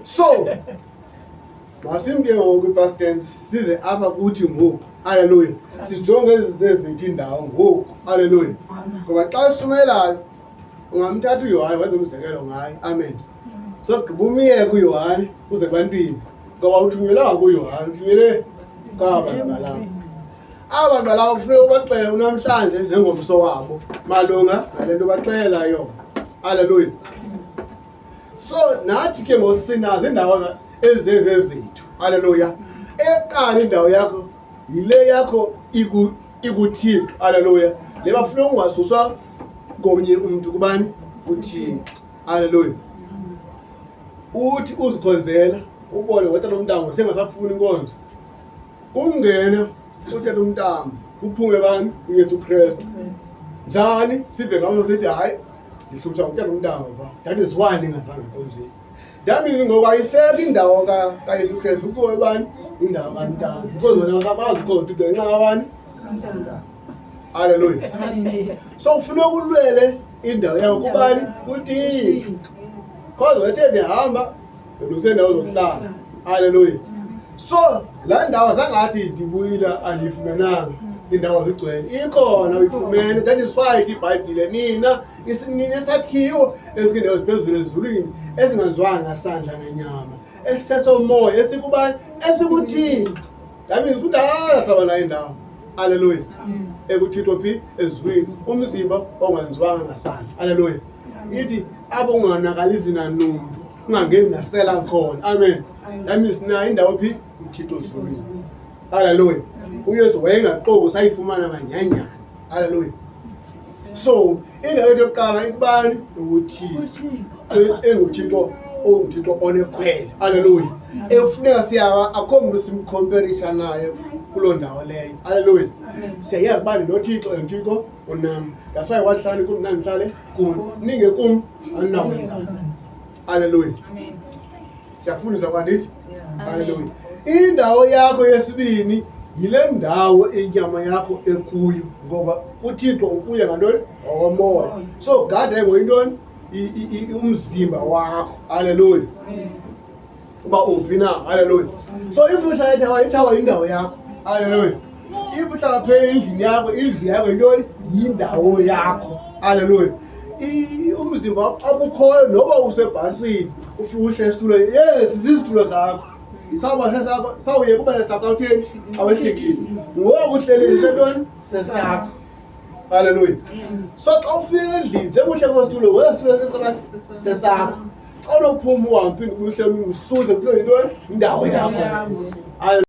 So masimke ngoku i-past tense size apha kuthi ngoku. Haleluya. Sijonge ezizezithi indawo ngoku. Haleluya. Ngoba xa sishumelayo ungamthatha uYohane wenza umzekelo ngaye. Amen. So gqiba umyeke uYohane uze ebantwini. Ngoba uthunyelanga kuYohane, uthunyele kwaba balapha. Aba balapha kufuneka ubaxele namhlanje ngengomso wabo malunga ngale nto baxelela yona. Haleluya. So nathi ke ngosinazo indawo ezezethu. Haleluya. Eqala indawo yakho yile yakho ikuThixo. Haleluya. Le bafuna ungasuswa komnye umuntu kubani? uThixo. Haleluya. Uthi uzikhonzela ubone wetha lo mntango sengasafuni inkonzo. Ungena uthethe umntango uphume bani? uYesu Kristu. Njani sive ngamo sithi hayi ngihlutha ukuthetha umntango ba. That is why ningazange konzeni. That means ngoba ayiseka indawo kaYesu Kristu uphume bani? Indawo kaMntana. Because wena akabazi ukuthi ngenxa kabani? kaMntana. Haleluya. Amen. So ufuna ukulwele indawo yakho kubani? kuThixo. Because wethe ndihamba ndosendawo zokuhlala. Haleluya. So la ndawo zangathi ndibuyila andifumenanga indawo zigcwele ikhona uyifumene. That is why iBhayibhile nina isinesakhiwo esikindawo ziphezulu ezulwini ezinganzwanga ngasandla nenyama esisesomoya esikubani? esikuThixo. That means kudala saba nayo indawo. Haleluya. ekuThixo phi? ezulwini umzimba onganzwanga ngasandla. Haleluya. Ithi abonganakalizi nanumntu ungangeni nasela khona. Amen. That means na indawo phi? uThixo ezulwini. Haleluya. uYesu wayengaqoki sayifumana manyanyana. Haleluya. So indawo yokuqala ikubani? uThixo. enguThixo onguThixo onekhwele. Haleluya. Efuneka siyaba akho muntu simcomparison naye kuloo ndawo leyo. Haleluya. Siyayazi bani noThixo enguThixo unami. That's why wahlala kum nami ngihlale kuni. Ningekum aninawenza. Haleluya. Amen. Siyafundisa kwandithi. Haleluya. Indawo yakho yesibini yile ndawo inyama yakho ekuyo ngoba uThixo ukuya ngantoni? Ngokomoya. So gade ngoyintoni? umzimba wakho. Haleluya. Uba uphi na? Haleluya. So if uhlala wayithawa indawo yakho. Haleluya. If uhlala phe endlini yakho, indlu yakho yintoni? Yindawo yakho. Haleluya. Umzimba abukhoyo noba usebhasini ufuhle esitulo, yes zizitulo zakho. Isawubasha sakho sawuye kuba sakawutheni awehlekile. Ngoku uhleli sentoni? Sesakho. Haleluya. So xa ufika endlini njengohle kwesitulo wena situlo sesakho. Xa unophuma uhambe uphinde uhleli usuze kulo yintoni? Indawo yakho.